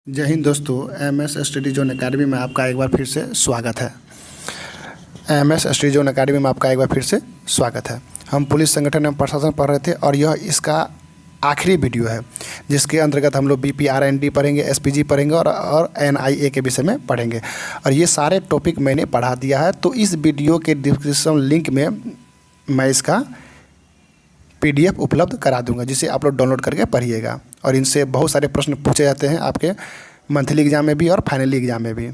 जय हिंद दोस्तों। MS study zone academy में आपका एक बार फिर से स्वागत है। एमएस स्टडी जोन अकेडमी में आपका एक बार फिर से स्वागत है। हम पुलिस संगठन एवं प्रशासन पढ़ रहे थे और यह इसका आखिरी वीडियो है जिसके अंतर्गत हम लोग बीपीआरएनडी पढ़ेंगे, एसपीजी पढ़ेंगे और एनआईए के विषय में पढ़ेंगे। और ये सारे टॉपिक मैंने पढ़ा दिया है, तो इस वीडियो के डिस्क्रिप्शन लिंक में मैं इसका पीडीएफ उपलब्ध करा दूंगा, जिसे आप लोग डाउनलोड करके पढ़िएगा। और इनसे बहुत सारे प्रश्न पूछे जाते हैं आपके मंथली एग्जाम में भी और फाइनली एग्जाम में भी।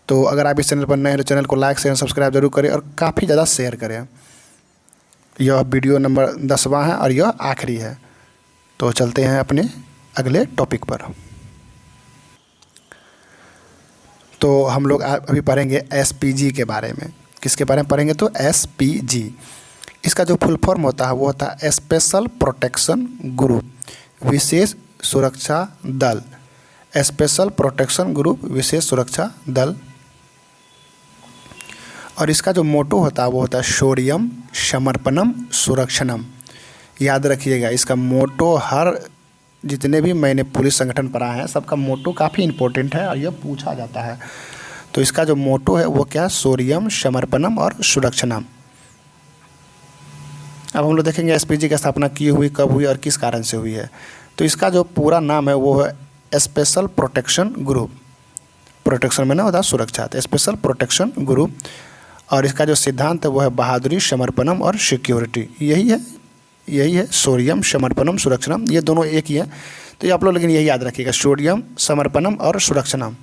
तो अगर आप इस चैनल पर नए हैं तो चैनल को लाइक शेयर सब्सक्राइब जरूर करें और काफ़ी ज़्यादा शेयर करें। यह वीडियो नंबर 10वां है और यह आखिरी है। तो चलते हैं अपने अगले टॉपिक पर। तो हम लोग अभी पढ़ेंगे एसपीजी के बारे में। किसके बारे में पढ़ेंगे? तो एसपीजी। इसका जो फुल फॉर्म होता है वो होता है स्पेशल प्रोटेक्शन ग्रुप, विशेष सुरक्षा दल। स्पेशल प्रोटेक्शन ग्रुप, विशेष सुरक्षा दल। और इसका जो मोटो होता है वो होता है शौर्यम समर्पणम सुरक्षणम। याद रखिएगा, इसका मोटो हर जितने भी मैंने पुलिस संगठन पढ़ा है सबका मोटो काफ़ी इंपॉर्टेंट है और यह पूछा जाता है। तो इसका जो मोटो है वो क्या है? शौर्यम समर्पणम और सुरक्षणम। अब हम लोग देखेंगे एसपीजी की स्थापना की हुई, कब हुई और किस कारण से हुई है। तो इसका जो पूरा नाम है वो है स्पेशल प्रोटेक्शन ग्रुप। प्रोटेक्शन में ना होता सुरक्षा, तो स्पेशल प्रोटेक्शन ग्रुप। और इसका जो सिद्धांत है वो है बहादुरी, समर्पणम और सिक्योरिटी। यही है शौर्यम समर्पणम सुरक्षणम। ये दोनों एक ही है, तो ये आप लोग लेकिन यही याद रखिएगा, शौर्यम समर्पणम और सुरक्षणम।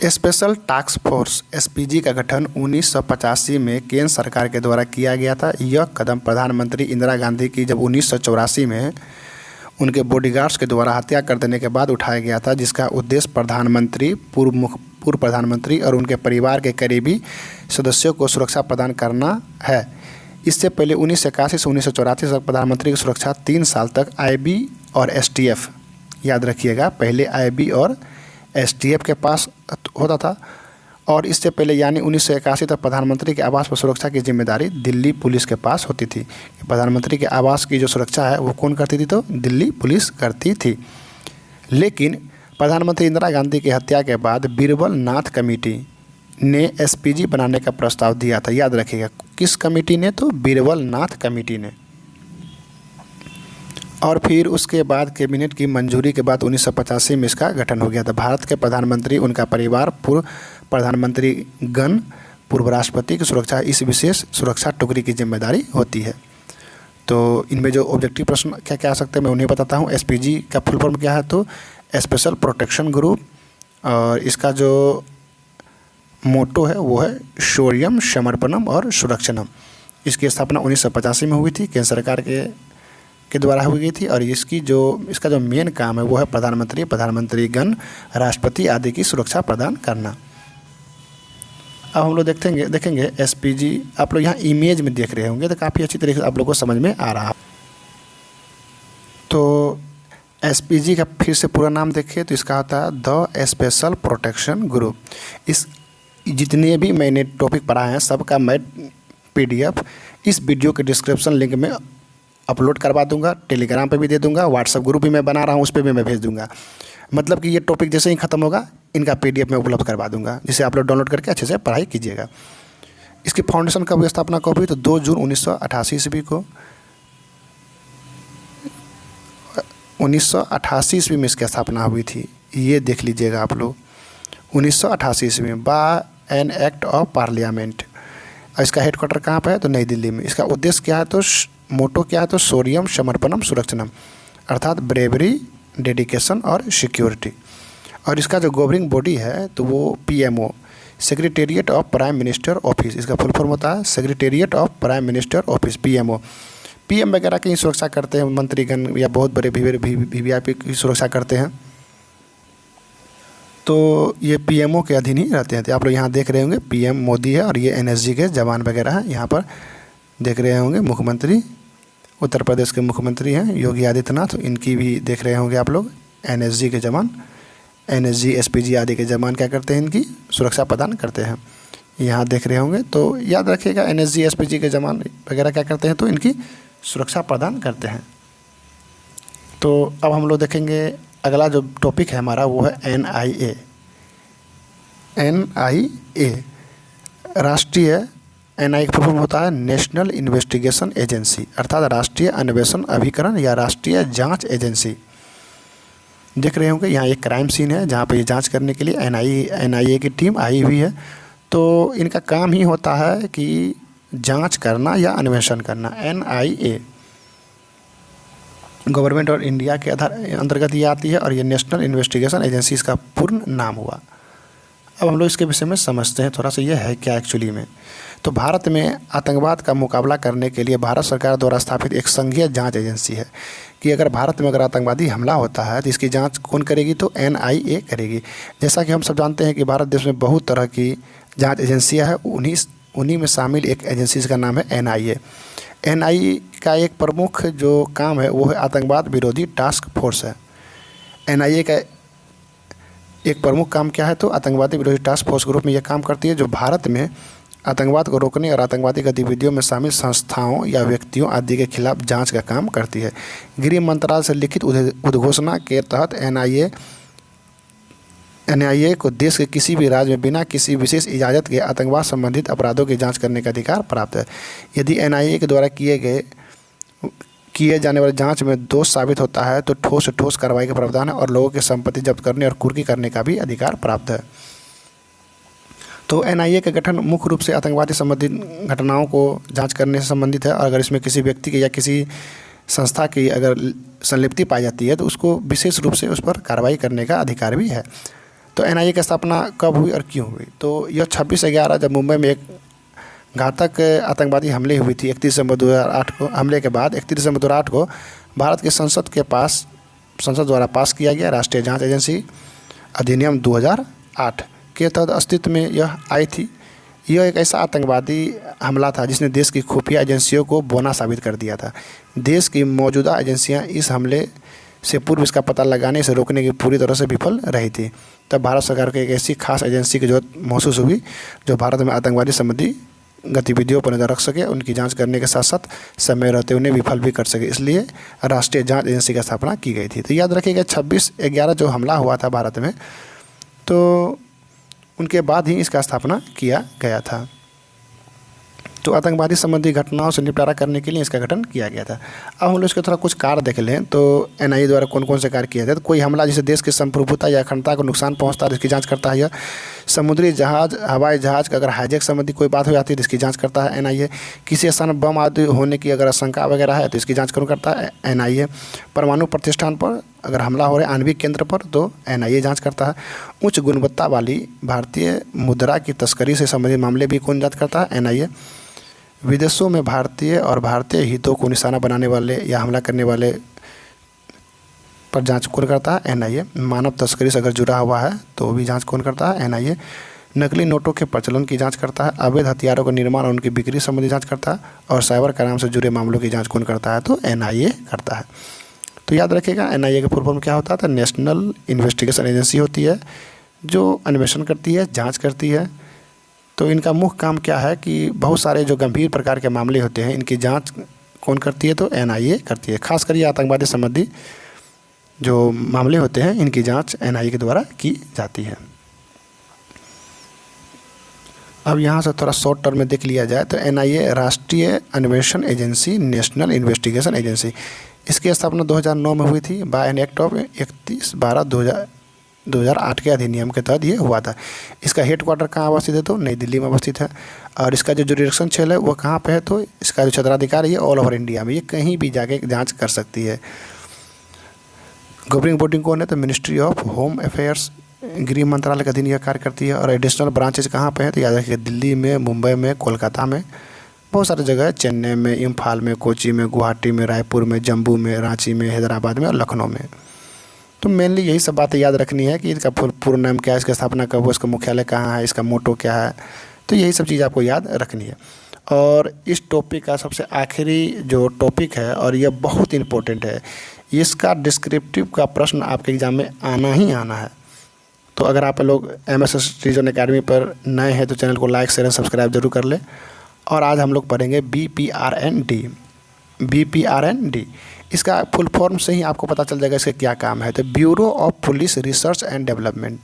स्पेशल टास्क फोर्स एसपीजी का गठन 1985 में केंद्र सरकार के द्वारा किया गया था। यह कदम प्रधानमंत्री इंदिरा गांधी की जब 1984 में उनके बॉडीगार्ड्स के द्वारा हत्या कर देने के बाद उठाया गया था, जिसका उद्देश्य प्रधानमंत्री, पूर्व प्रधानमंत्री और उनके परिवार के करीबी सदस्यों को सुरक्षा प्रदान करना है। इससे पहले 1981 से 1984 तक प्रधानमंत्री की सुरक्षा 3 साल तक आईबी और एसटीएफ, याद रखिएगा, पहले आईबी और एसटीएफ के पास होता था। और इससे पहले यानी 1981 तक प्रधानमंत्री के आवास पर सुरक्षा की जिम्मेदारी दिल्ली पुलिस के पास होती थी। प्रधानमंत्री के आवास की जो सुरक्षा है वो कौन करती थी? तो दिल्ली पुलिस करती थी। लेकिन प्रधानमंत्री इंदिरा गांधी की हत्या के बाद बीरबल नाथ कमेटी ने एसपीजी बनाने का प्रस्ताव दिया था। याद रखिएगा, किस कमेटी ने? तो बीरबल नाथ कमेटी ने। और फिर उसके बाद कैबिनेट की मंजूरी के बाद 1985 में इसका गठन हो गया था। भारत के प्रधानमंत्री, उनका परिवार, पूर्व प्रधानमंत्री गण, पूर्व राष्ट्रपति की सुरक्षा इस विशेष सुरक्षा टुकड़ी की जिम्मेदारी होती है। तो इनमें जो ऑब्जेक्टिव प्रश्न क्या क्या आ सकते हैं मैं उन्हें बताता हूँ। एसपीजी का फुल फॉर्म क्या है? तो स्पेशल प्रोटेक्शन ग्रुप। और इसका जो मोटो है वो है शौर्यम समर्पणम और सुरक्षणम। इसकी स्थापना 1985 में हुई थी, केंद्र सरकार के द्वारा हुई गई थी। और इसका जो मेन काम है वो है प्रधानमंत्री, प्रधानमंत्री गण, राष्ट्रपति आदि की सुरक्षा प्रदान करना। अब हम लोग देखेंगे एसपीजी। आप लोग यहाँ इमेज में देख रहे होंगे तो काफ़ी अच्छी तरीके से आप लोग को समझ में आ रहा है। तो एसपीजी का फिर से पूरा नाम देखिए तो इसका होता है द स्पेशल प्रोटेक्शन ग्रुप। इस जितने भी मैंने टॉपिक पढ़ा है सबका मैं पीडीएफ इस वीडियो के डिस्क्रिप्शन लिंक में अपलोड करवा दूंगा, टेलीग्राम पे भी दे दूंगा, व्हाट्सएप ग्रुप भी मैं बना रहा हूँ उस पर भी मैं भेज दूंगा। मतलब कि ये टॉपिक जैसे ही ख़त्म होगा इनका पीडीएफ में उपलब्ध करवा दूंगा, जिसे आप लोग डाउनलोड करके अच्छे से पढ़ाई कीजिएगा। इसकी फाउंडेशन कब, स्थापना कब हुई? तो 2 जून 1988 ईस्वी को। 1988 ईस्वी में इसकी स्थापना हुई थी। ये देख लीजिएगा आप लोग, 1988 ईस्वी में by an act of parliament. और इसका हेडक्वार्टर कहाँ पर है? तो नई दिल्ली में। इसका उद्देश्य क्या है? तो मोटो क्या है? तो शौर्यम समर्पणम सुरक्षणम, अर्थात ब्रेवरी, डेडिकेशन और सिक्योरिटी। और इसका जो गवर्निंग बॉडी है तो वो PMO, secretariat of prime minister office. इसका फुल फॉर्म होता है secretariat of prime minister office, PMO. PM वगैरह की सुरक्षा करते हैं, मंत्रीगण या बहुत बड़े वीवीआईपी की सुरक्षा करते हैं। तो ये पीएमओ के अधीन ही रहते हैं। तो आप लोग यहाँ देख रहे होंगे पीएम मोदी है और ये एनएसजी के जवान वगैरह हैं। यहाँ पर देख रहे होंगे मुख्यमंत्री, उत्तर प्रदेश के मुख्यमंत्री हैं योगी आदित्यनाथ, इनकी भी देख रहे होंगे आप लोग। एनएसजी के जवान, एनएसजी, एसपीजी आदि के जवान क्या करते हैं? इनकी सुरक्षा प्रदान करते हैं। यहाँ देख रहे होंगे, तो याद रखिएगा एनएसजी, एसपीजी के जवान वगैरह क्या करते हैं? तो इनकी सुरक्षा प्रदान करते हैं। तो अब हम लोग देखेंगे अगला जो टॉपिक है हमारा वो है NIA। NIA राष्ट्रीय, NIA का फुल होता है नेशनल इन्वेस्टिगेशन एजेंसी, अर्थात राष्ट्रीय अन्वेषण अभिकरण या राष्ट्रीय जांच एजेंसी। देख रहे होंगे यहाँ एक क्राइम सीन है जहाँ पे ये जांच करने के लिए NIA की टीम आई हुई है। तो इनका काम ही होता है कि जांच करना या अन्वेषण करना। NIA गवर्नमेंट और इंडिया के अंतर्गत ये आती है और ये नेशनल इन्वेस्टिगेशन एजेंसी इसका पूर्ण नाम हुआ। अब हम लोग इसके विषय में समझते हैं थोड़ा सा ये है क्या एक्चुअली में। तो भारत में आतंकवाद का मुकाबला करने के लिए भारत सरकार द्वारा स्थापित एक संघीय जांच एजेंसी है कि अगर भारत में अगर आतंकवादी हमला होता है तो इसकी जांच कौन करेगी, तो NIA करेगी। जैसा कि हम सब जानते हैं कि भारत देश में बहुत तरह की जांच एजेंसियां हैं, उन्हीं में शामिल एक एजेंसी का नाम है NIA। NIA का एक प्रमुख जो काम है वो है आतंकवाद विरोधी टास्क फोर्स है। NIA का एक प्रमुख काम क्या है, तो आतंकवादी विरोधी टास्क फोर्स ग्रुप में यह काम करती है जो भारत में आतंकवाद को रोकने और आतंकवादी गतिविधियों में शामिल संस्थाओं या व्यक्तियों आदि के खिलाफ जांच का काम करती है। गृह मंत्रालय से लिखित उद्घोषणा के तहत NIA को देश के किसी भी राज्य में बिना किसी विशेष इजाज़त के आतंकवाद संबंधित अपराधों की जांच करने का अधिकार प्राप्त है। यदि NIA के द्वारा किए जाने वाली जांच में दोष साबित होता है तो ठोस से ठोस कार्रवाई का प्रावधान है और लोगों की संपत्ति जब्त करने और कुर्की करने का भी अधिकार प्राप्त है। तो NIA का गठन मुख्य रूप से आतंकवादी संबंधित घटनाओं को जांच करने से संबंधित है और अगर इसमें किसी व्यक्ति की या किसी संस्था की अगर संलिप्ति पाई जाती है तो उसको विशेष रूप से उस पर कार्रवाई करने का अधिकार भी है। तो NIA की स्थापना कब हुई और क्यों हुई, तो यह 26/11 जब मुंबई में एक घातक आतंकवादी हमले हुई थी 31 दिसंबर 2008 को। हमले के बाद 31 दिसंबर 2008 को भारत के संसद द्वारा पास किया गया राष्ट्रीय जांच एजेंसी अधिनियम 2008 के तहत अस्तित्व में यह आई थी। यह एक ऐसा आतंकवादी हमला था जिसने देश की खुफिया एजेंसियों को बौना साबित कर दिया था। देश की मौजूदा एजेंसियां इस हमले से पूर्व इसका पता लगाने से रोकने की पूरी तरह से विफल रही थी। तब भारत सरकार को एक ऐसी खास एजेंसी की जरूरत महसूस हुई जो भारत में आतंकवादी संबंधी गतिविधियों पर नज़र रख सके, उनकी जांच करने के साथ साथ समय रहते उन्हें विफल भी कर सके, इसलिए राष्ट्रीय जांच एजेंसी की स्थापना की गई थी। तो याद रखिएगा 26/11 जो हमला हुआ था भारत में, तो उनके बाद ही इसका स्थापना किया गया था। तो आतंकवादी संबंधी घटनाओं से निपटारा करने के लिए इसका गठन किया गया था। अब हम लोग इसके थोड़ा कुछ कार्य देख लें तो NIA द्वारा कौन कौन से कार्य किए जाते हैं। तो कोई हमला जिसे देश की संप्रभुता या अखंडता को नुकसान पहुंचता है इसकी जांच करता है। यह समुद्री जहाज, हवाई जहाज का अगर हाईजैक संबंधी कोई बात हो जाती है तो इसकी जांच करता है NIA। किसी स्थान में बम आदि होने की अगर आशंका वगैरह है तो इसकी जांच कौन करता है, NIA। परमाणु प्रतिष्ठान पर अगर हमला हो रहा है आणविक केंद्र पर तो NIA जांच करता है। उच्च गुणवत्ता वाली भारतीय मुद्रा की तस्करी से संबंधित मामले भी कौन जांच करता है, NIA। विदेशों में भारतीय हितों को निशाना बनाने वाले या हमला करने वाले पर जांच कौन करता है, NIA। मानव तस्करी से अगर जुड़ा हुआ है तो भी जांच कौन करता है, NIA। नकली नोटों के प्रचलन की जांच करता है। अवैध हथियारों का निर्माण और उनकी बिक्री संबंधी जांच करता है। और साइबर क्राइम से जुड़े मामलों की जांच कौन करता है, तो NIA करता है। तो याद रखिएगा NIA का फुल फॉर्म क्या होता है, तो नेशनल इन्वेस्टिगेशन एजेंसी होती है जो अन्वेषण करती है, जाँच करती है। तो इनका मुख्य काम क्या है कि बहुत सारे जो गंभीर प्रकार के मामले होते हैं इनकी जांच कौन करती है, तो NIA करती है। खासकर ये आतंकवादी संबंधी जो मामले होते हैं इनकी जांच NIA के द्वारा की जाती है। अब यहाँ से थोड़ा शॉर्ट टर्म में देख लिया जाए तो NIA राष्ट्रीय अन्वेषण एजेंसी, नेशनल इन्वेस्टिगेशन एजेंसी, इसकी स्थापना 2009 में हुई थी बाय एन एक्ट ऑफ 31/12/2008 के अधिनियम के तहत ये हुआ था। इसका हेडक्वार्टर कहाँ अवस्थित है, तो नई दिल्ली में अवस्थित है। और इसका जो जुरिडिक्शन क्षेत्र है वो कहाँ पे है, तो इसका जो क्षेत्राधिकार है ऑल ओवर इंडिया में, ये कहीं भी जाके जांच कर सकती है। गवर्निंग बॉडी कौन है, तो मिनिस्ट्री ऑफ होम अफेयर्स, गृह मंत्रालय के अधीन यह कार्य करती है। और एडिशनल ब्रांचेज कहाँ पे है, तो याद रखिए दिल्ली में, मुंबई में, कोलकाता में, बहुत सारी जगह है, चेन्नई में, इम्फाल में, कोची में, गुवाहाटी में, रायपुर में, जम्मू में, रांची में, हैदराबाद में और लखनऊ में। तो मेनली यही सब बातें याद रखनी है कि इसका पूर्ण नाम क्या है, इसकी स्थापना कब हुआ, इसका मुख्यालय कहाँ है, इसका मोटो क्या है, तो यही सब चीज़ आपको याद रखनी है। और इस टॉपिक का सबसे आखिरी जो टॉपिक है और यह बहुत इम्पोर्टेंट है, इसका डिस्क्रिप्टिव का प्रश्न आपके एग्ज़ाम में आना ही आना है। तो अगर आप लोग MSS रीजन अकेडमी पर नए हैं तो चैनल को लाइक, शेयर एंड सब्सक्राइब जरूर कर लें। और आज हम लोग पढ़ेंगे BPRND। इसका फुल फॉर्म से ही आपको पता चल जाएगा इसका क्या काम है। तो bureau of police research and development,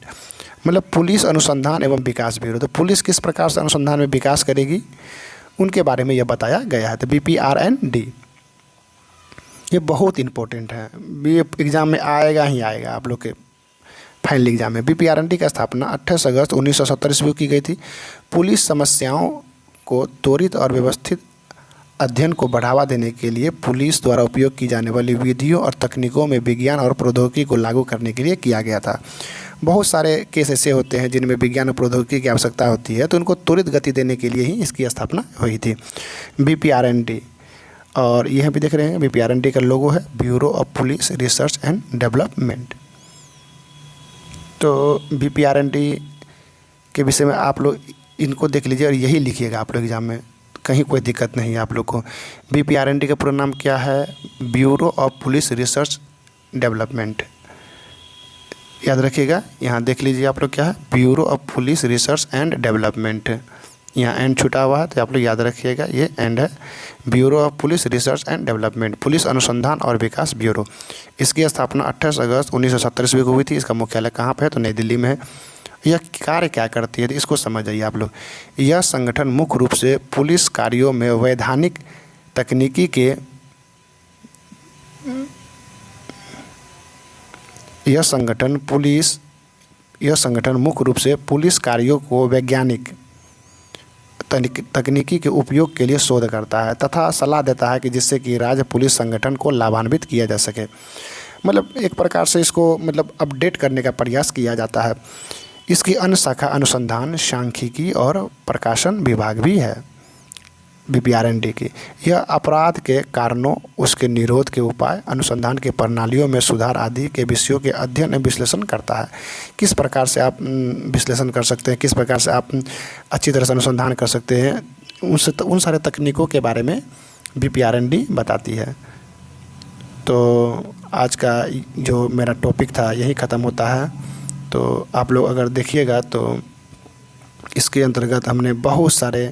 मतलब पुलिस अनुसंधान एवं विकास ब्यूरो। तो पुलिस किस प्रकार से अनुसंधान में विकास करेगी उनके बारे में यह बताया गया है। तो BPRND ये बहुत इंपॉर्टेंट है, ये एग्ज़ाम में आएगा ही आएगा आप लोग के फाइनल एग्जाम में। BPRND की स्थापना 28 अगस्त 1970 ईस्वी को की गई थी। पुलिस समस्याओं को त्वरित और व्यवस्थित अध्ययन को बढ़ावा देने के लिए पुलिस द्वारा उपयोग की जाने वाली विधियों और तकनीकों में विज्ञान और प्रौद्योगिकी को लागू करने के लिए किया गया था। बहुत सारे केस ऐसे होते हैं जिनमें विज्ञान और प्रौद्योगिकी की आवश्यकता होती है, तो उनको त्वरित गति देने के लिए ही इसकी स्थापना हुई थी BPRND। और यह भी देख रहे हैं BPRND का लोगो है bureau of police research and development. तो BPRND के विषय में आप लोग इनको देख लीजिए और यही लिखिएगा आप लोग एग्जाम में, कहीं कोई दिक्कत नहीं है आप लोग को। BPRND का पूरा नाम क्या है? Bureau of police research development, याद रखिएगा। यहाँ देख लीजिए आप लोग क्या है, bureau of police research and development. यहाँ एंड छुटा हुआ है तो आप लोग याद रखिएगा ये एंड है। Bureau of police research and development, police अनुसंधान और विकास ब्यूरो। इसकी स्थापना 28 अगस्त 1970 ईस्वी को हुई थी। इसका मुख्यालय कहाँ पे है? तो नई दिल्ली में है। यह कार्य क्या करती है तो इसको समझ जाइए आप लोग। यह संगठन मुख्य रूप से पुलिस कार्यों में वैधानिक तकनीकी के यह संगठन मुख्य रूप से पुलिस कार्यों को वैज्ञानिक तकनीकी के उपयोग के लिए शोध करता है तथा सलाह देता है कि जिससे कि राज्य पुलिस संगठन को लाभान्वित किया जा सके। मतलब एक प्रकार से इसको मतलब अपडेट करने का प्रयास किया जाता है। इसकी अन्य शाखा अनुसंधान, सांख्यिकी और प्रकाशन विभाग भी है BPRND की। यह अपराध के कारणों, उसके निरोध के उपाय, अनुसंधान के प्रणालियों में सुधार आदि के विषयों के अध्ययन एवं विश्लेषण करता है। किस प्रकार से आप विश्लेषण कर सकते हैं, किस प्रकार से आप अच्छी तरह से अनुसंधान कर सकते हैं, उन सारे तकनीकों के बारे में BPRND बताती है। तो आज का जो मेरा टॉपिक था यही ख़त्म होता है। तो आप लोग अगर देखिएगा तो इसके अंतर्गत हमने बहुत सारे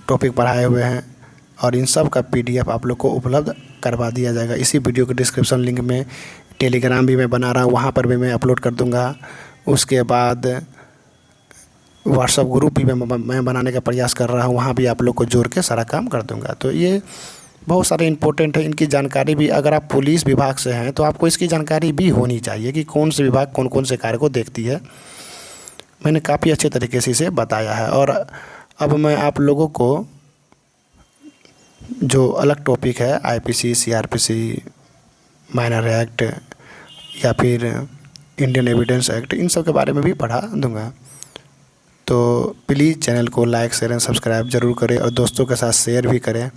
टॉपिक पढ़ाए हुए हैं और इन सब का PDF आप लोग को उपलब्ध करवा दिया जाएगा। इसी वीडियो के डिस्क्रिप्शन लिंक में टेलीग्राम भी मैं बना रहा हूँ, वहाँ पर भी मैं अपलोड कर दूँगा। उसके बाद व्हाट्सएप ग्रुप भी मैं बनाने का प्रयास कर रहा हूँ, वहाँ भी आप लोग को जोड़ के सारा काम कर दूँगा। तो ये बहुत सारे इंपॉर्टेंट है, इनकी जानकारी भी अगर आप पुलिस विभाग से हैं तो आपको इसकी जानकारी भी होनी चाहिए कि कौन से विभाग कौन कौन से कार्य को देखती है। मैंने काफ़ी अच्छे तरीके से इसे बताया है। और अब मैं आप लोगों को जो अलग टॉपिक है IPC, CRPC, माइनर एक्ट या फिर इंडियन एविडेंस एक्ट, इन सब के बारे में भी पढ़ा दूंगा। तो प्लीज़ चैनल को लाइक, शेयर एंड सब्सक्राइब ज़रूर करें और दोस्तों के साथ शेयर भी करें।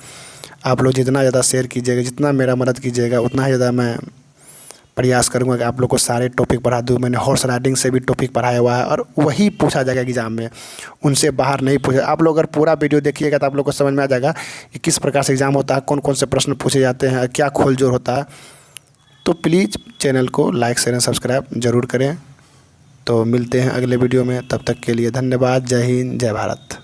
आप लोग जितना ज़्यादा शेयर कीजिएगा, जितना मेरा मदद कीजिएगा, उतना ही ज़्यादा मैं प्रयास करूंगा कि आप लोग को सारे टॉपिक पढ़ा दूं। मैंने हॉर्स राइडिंग से भी टॉपिक पढ़ाया हुआ है और वही पूछा जाएगा एग्ज़ाम में, उनसे बाहर नहीं पूछा। आप लोग अगर पूरा वीडियो देखिएगा तो आप लोग को समझ में आ जाएगा कि किस प्रकार से एग्ज़ाम होता है, कौन कौन से प्रश्न पूछे जाते हैं, क्या खोलजोड़ होता है। तो प्लीज़ चैनल को लाइक, शेयर एंड सब्सक्राइब ज़रूर करें। तो मिलते हैं अगले वीडियो में, तब तक के लिए धन्यवाद। जय हिंद, जय भारत।